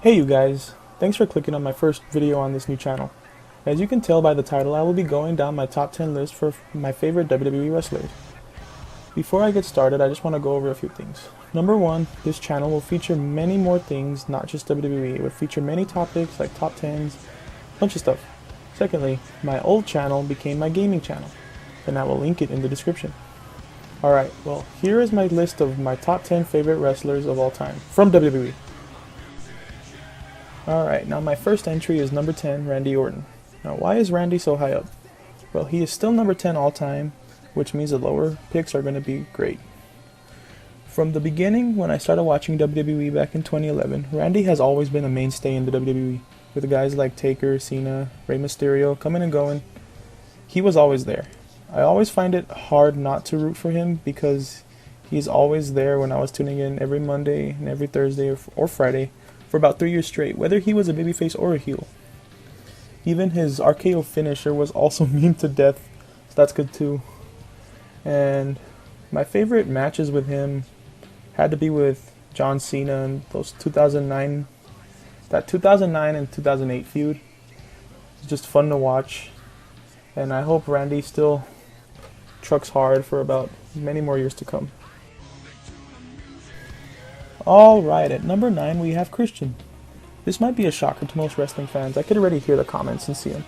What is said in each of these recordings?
Hey you guys, thanks for clicking on my first video on this new channel. As you can tell by the title, I will be going down my top 10 list for my favorite WWE wrestlers. Before I get started, I just want to go over a few things. Number one, this channel will feature many more things, not just WWE. It will feature many topics like top 10s, bunch of stuff. Secondly, my old channel became my gaming channel, and I will link it in the description. Alright, well, here is my list of my top 10 favorite wrestlers of all time, from WWE. Alright, now my first entry is number 10, Randy Orton. Now why is Randy so high up? Well, he is still number 10 all time, which means the lower picks are going to be great. From the beginning, when I started watching WWE back in 2011, Randy has always been a mainstay in the WWE, with guys like Taker, Cena, Rey Mysterio coming and going. He was always there. I always find it hard not to root for him because he's always there when I was tuning in every Monday and every Thursday or Friday for about 3 years straight, whether he was a babyface or a heel. Even his RKO finisher was also mean to death, so that's good too. And my favorite matches with him had to be with John Cena and those 2009 and 2008 feud. It's just fun to watch, and I hope Randy still trucks hard for about many more years to come. Alright, at number 9 we have Christian. This might be a shocker to most wrestling fans. I could already hear the comments and see them.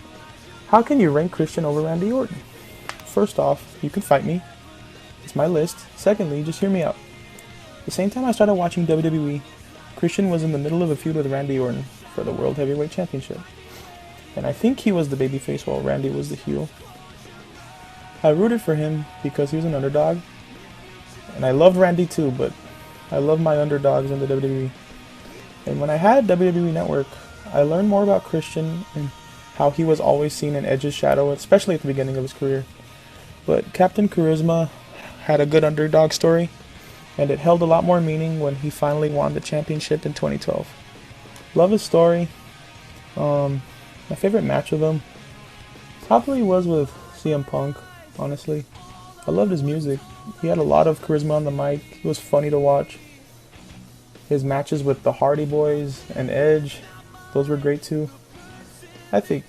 How can you rank Christian over Randy Orton? First off, you can fight me. It's my list. Secondly, just hear me out. The same time I started watching WWE, Christian was in the middle of a feud with Randy Orton for the World Heavyweight Championship. And I think he was the babyface while Randy was the heel. I rooted for him because he was an underdog. And I loved Randy too, but I love my underdogs in the WWE. And when I had WWE Network, I learned more about Christian and how he was always seen in Edge's shadow, especially at the beginning of his career. But Captain Charisma had a good underdog story, and it held a lot more meaning when he finally won the championship in 2012. Love his story. My favorite match with him probably was with CM Punk, honestly. I loved his music. He had a lot of charisma on the mic. He was funny to watch. His matches with the Hardy Boys and Edge, those were great too. I think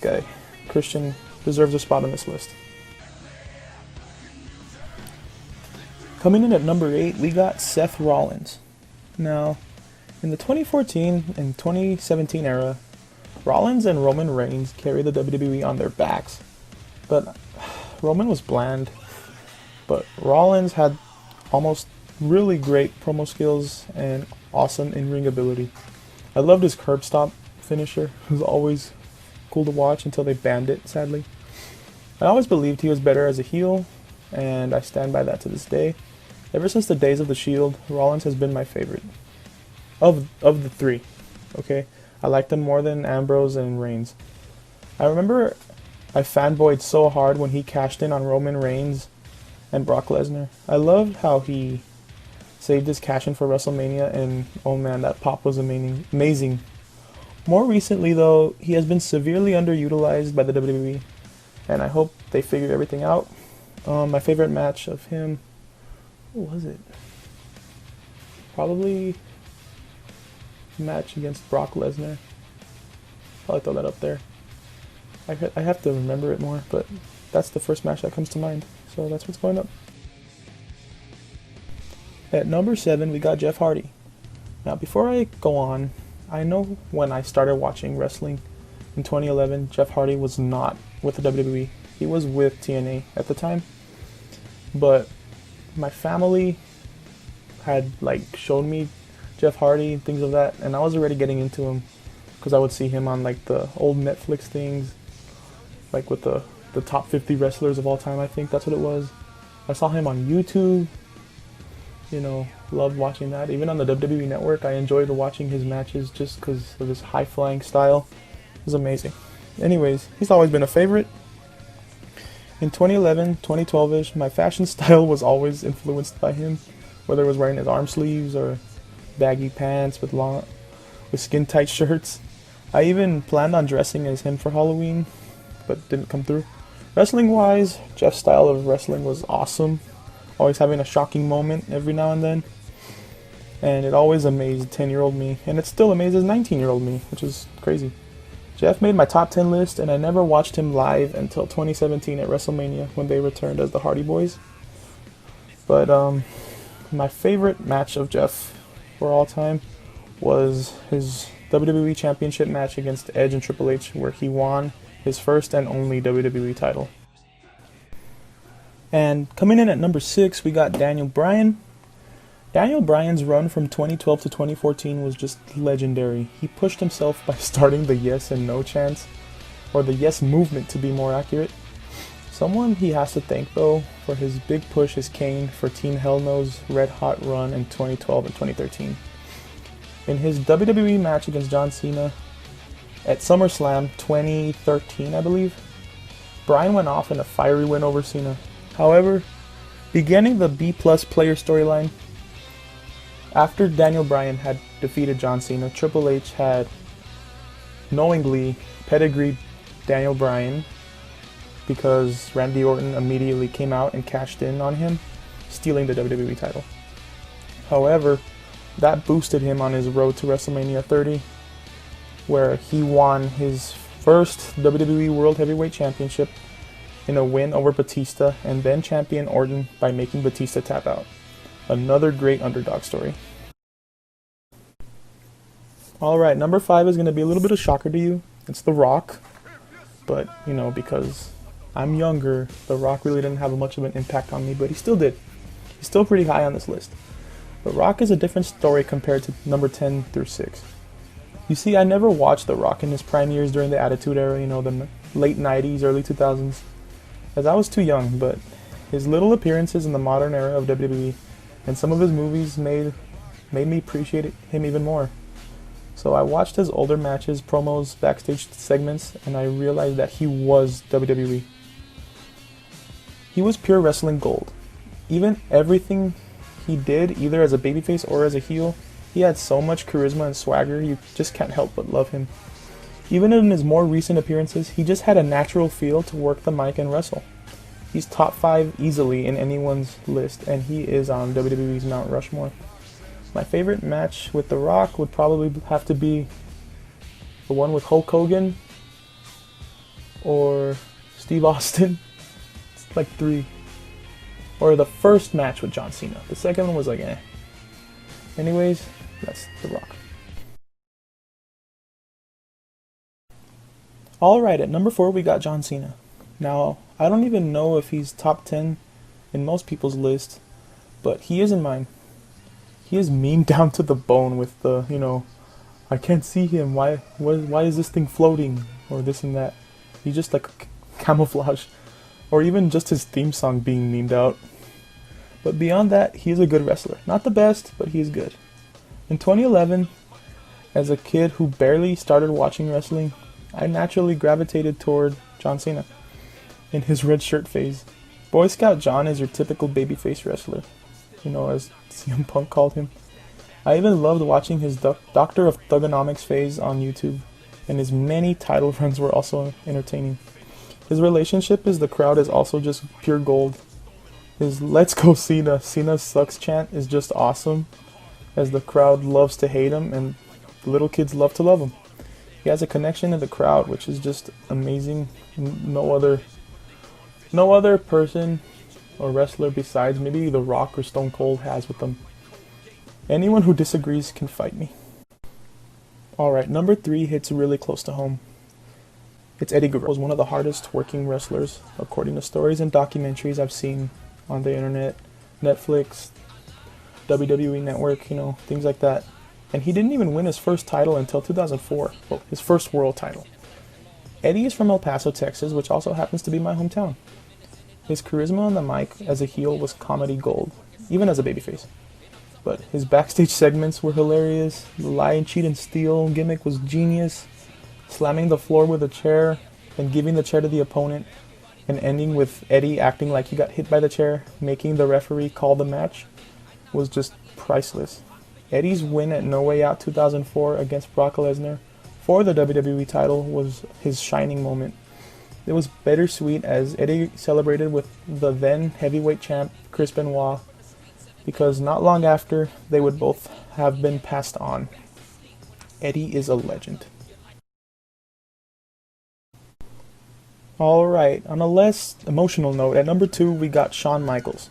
Christian deserves a spot on this list. Coming in at number 8, we got Seth Rollins. Now, in the 2014 and 2017 era, Rollins and Roman Reigns carried the WWE on their backs. But Roman was bland. But Rollins had almost really great promo skills and awesome in-ring ability. I loved his curb stomp finisher. It was always cool to watch until they banned it, sadly. I always believed he was better as a heel, and I stand by that to this day. Ever since the days of the Shield, Rollins has been my favorite. Of the three, okay? I liked him more than Ambrose and Reigns. I remember I fanboyed so hard when he cashed in on Roman Reigns and Brock Lesnar. I loved how he saved his cash in for WrestleMania, and oh man, that pop was amazing. More recently though, he has been severely underutilized by the WWE, and I hope they figure everything out. My favorite match of him, what was it? Probably match against Brock Lesnar. I'll throw that up there. I have to remember it more, but that's the first match that comes to mind. So that's what's going up. At number 7, we got Jeff Hardy. Now, before I go on, I know when I started watching wrestling in 2011, Jeff Hardy was not with the WWE. He was with TNA at the time. But my family had shown me Jeff Hardy and things of that, and I was already getting into him because I would see him on the old Netflix things, with the top 50 wrestlers of all time, I think that's what it was. I saw him on YouTube, loved watching that. Even on the WWE Network, I enjoyed watching his matches just because of his high-flying style. It was amazing. Anyways, he's always been a favorite. In 2011, 2012-ish, my fashion style was always influenced by him, whether it was wearing his arm sleeves or baggy pants with skin-tight shirts. I even planned on dressing as him for Halloween, but didn't come through. Wrestling-wise, Jeff's style of wrestling was awesome, always having a shocking moment every now and then. and it always amazed 10-year-old me, and it still amazes 19-year-old me, which is crazy. Jeff made my top 10 list, and I never watched him live until 2017 at WrestleMania when they returned as the Hardy Boys. But my favorite match of Jeff for all time was his WWE Championship match against Edge and Triple H, where he won his first and only WWE title. And coming in at number 6, we got Daniel Bryan. Daniel Bryan's run from 2012 to 2014 was just legendary. He pushed himself by starting the yes and no chants, or the yes movement to be more accurate. Someone he has to thank, though, for his big push is Kane for Team Hell No's red hot run in 2012 and 2013. In his WWE match against John Cena at SummerSlam 2013, I believe, Bryan went off in a fiery win over Cena. However, beginning the B+ player storyline, after Daniel Bryan had defeated John Cena, Triple H had knowingly pedigreed Daniel Bryan because Randy Orton immediately came out and cashed in on him, stealing the WWE title. However, that boosted him on his road to WrestleMania 30, where he won his first WWE World Heavyweight Championship in a win over Batista and then champion Orton by making Batista tap out. Another great underdog story. Alright, number 5 is going to be a little bit of a shocker to you. It's The Rock. But, because I'm younger, The Rock really didn't have much of an impact on me, but he still did. He's still pretty high on this list. The Rock is a different story compared to number 10 through 6. You see, I never watched The Rock in his prime years during the Attitude Era, the late 90s, early 2000s, as I was too young, but his little appearances in the modern era of WWE and some of his movies made me appreciate him even more. So I watched his older matches, promos, backstage segments, and I realized that he was WWE. He was pure wrestling gold. Even everything he did, either as a babyface or as a heel, he had so much charisma and swagger, you just can't help but love him. Even in his more recent appearances, he just had a natural feel to work the mic and wrestle. He's top 5 easily in anyone's list, and he is on WWE's Mount Rushmore. My favorite match with The Rock would probably have to be the one with Hulk Hogan or Steve Austin. It's like 3. Or the first match with John Cena. The second one was like, eh. Anyways, that's The Rock. Alright, at number 4 we got John Cena. Now, I don't even know if he's top 10 in most people's list, but he is in mine. He is mean down to the bone with the, I can't see him, why is this thing floating, or this and that. He's just like camouflage, or even just his theme song being memed out. But beyond that, he is a good wrestler. Not the best, but he is good. In 2011, as a kid who barely started watching wrestling, I naturally gravitated toward John Cena in his red shirt phase. Boy Scout John is your typical babyface wrestler, as CM Punk called him. I even loved watching his Doctor of Thugonomics phase on YouTube, and his many title runs were also entertaining. His relationship with the crowd is also just pure gold. His "Let's Go Cena, Cena sucks" chant is just awesome, as the crowd loves to hate him and the little kids love to love him. He has a connection to the crowd, which is just amazing. No other person or wrestler besides maybe The Rock or Stone Cold has with them. Anyone who disagrees can fight me. Alright, number 3 hits really close to home. It's Eddie Guerrero. He was one of the hardest working wrestlers, according to stories and documentaries I've seen on the internet, Netflix, WWE Network, things like that. And he didn't even win his first title until 2004, his first world title. Eddie is from El Paso, Texas, which also happens to be my hometown. His charisma on the mic as a heel was comedy gold, even as a babyface. But his backstage segments were hilarious. The lie and cheat and steal gimmick was genius. Slamming the floor with a chair and giving the chair to the opponent, and ending with Eddie acting like he got hit by the chair, making the referee call the match, was just priceless. Eddie's win at No Way Out 2004 against Brock Lesnar for the WWE title was his shining moment. It was bittersweet as Eddie celebrated with the then heavyweight champ Chris Benoit, because not long after they would both have been passed on. Eddie is a legend. Alright, on a less emotional note, at number 2 we got Shawn Michaels.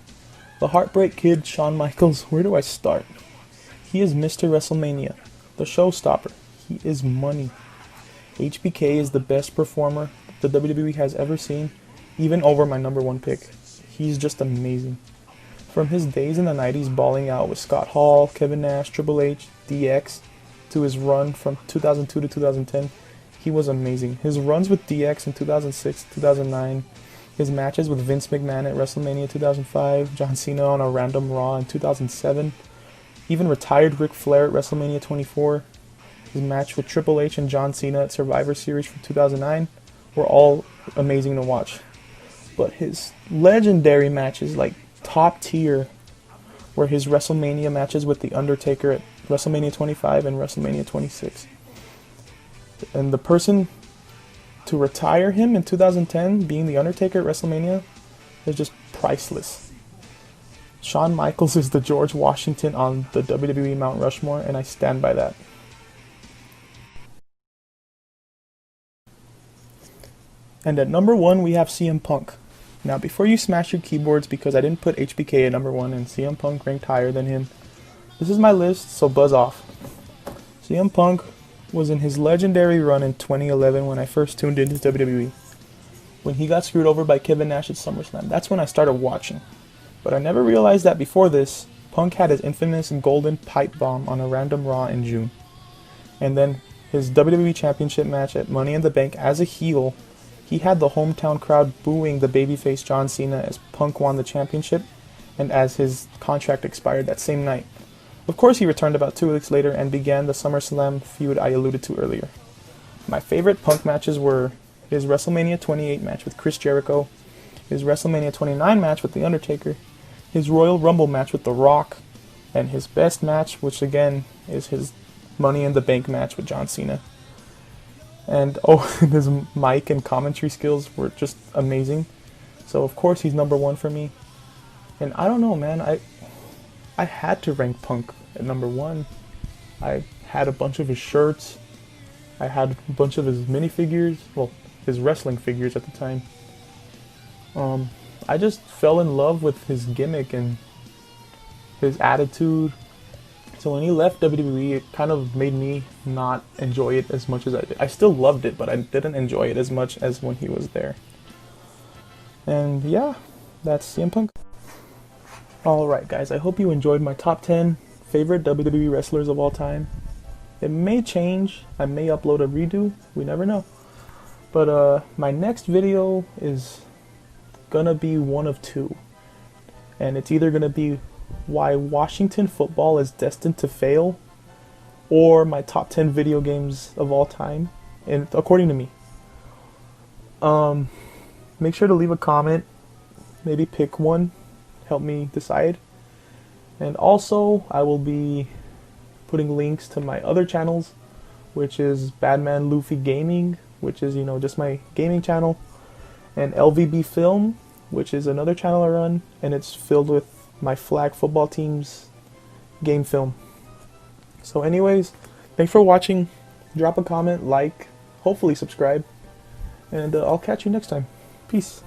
The Heartbreak Kid, Shawn Michaels, where do I start? He is Mr. WrestleMania, the showstopper. He is money. HBK is the best performer the WWE has ever seen, even over my number 1 pick. He's just amazing. From his days in the 90s balling out with Scott Hall, Kevin Nash, Triple H, DX, to his run from 2002 to 2010, he was amazing. His runs with DX in 2006, 2009, his matches with Vince McMahon at WrestleMania 2005, John Cena on a random Raw in 2007, even retired Ric Flair at WrestleMania 24, his match with Triple H and John Cena at Survivor Series from 2009 were all amazing to watch. But his legendary matches, like top tier, were his WrestleMania matches with The Undertaker at WrestleMania 25 and WrestleMania 26. And the person to retire him in 2010, being The Undertaker at WrestleMania, is just priceless. Shawn Michaels is the George Washington on the WWE Mount Rushmore, and I stand by that. And at number 1 we have CM Punk. Now before you smash your keyboards because I didn't put HBK at number 1 and CM Punk ranked higher than him, this is my list, so buzz off. CM Punk was in his legendary run in 2011 when I first tuned into WWE. When he got screwed over by Kevin Nash at SummerSlam, that's when I started watching. But I never realized that before this, Punk had his infamous golden pipe bomb on a random Raw in June. And then his WWE Championship match at Money in the Bank as a heel, he had the hometown crowd booing the babyface John Cena as Punk won the championship and as his contract expired that same night. Of course, he returned about 2 weeks later and began the SummerSlam feud I alluded to earlier. My favorite Punk matches were his WrestleMania 28 match with Chris Jericho, his WrestleMania 29 match with The Undertaker, his Royal Rumble match with The Rock, and his best match, which again is his Money in the Bank match with John Cena. And his mic and commentary skills were just amazing. So of course he's number 1 for me. And I don't know, man, I had to rank Punk at number 1. I had a bunch of his shirts. I had a bunch of his minifigures. Well, his wrestling figures at the time. I just fell in love with his gimmick and his attitude. So when he left WWE, it kind of made me not enjoy it as much as I did. I still loved it, but I didn't enjoy it as much as when he was there. And yeah, that's CM Punk. Alright guys, I hope you enjoyed my top 10 favorite WWE wrestlers of all time. It may change, I may upload a redo, we never know. But my next video is gonna be one of 2. And it's either gonna be why Washington football is destined to fail, or my top 10 video games of all time, and according to me. Make sure to leave a comment, maybe pick one, help me decide. And also I will be putting links to my other channels, which is Badman Luffy Gaming, which is, just my gaming channel, and LVB Film, which is another channel I run, and it's filled with my flag football team's game film. So anyways, thanks for watching. Drop a comment, like, hopefully subscribe, and I'll catch you next time. Peace.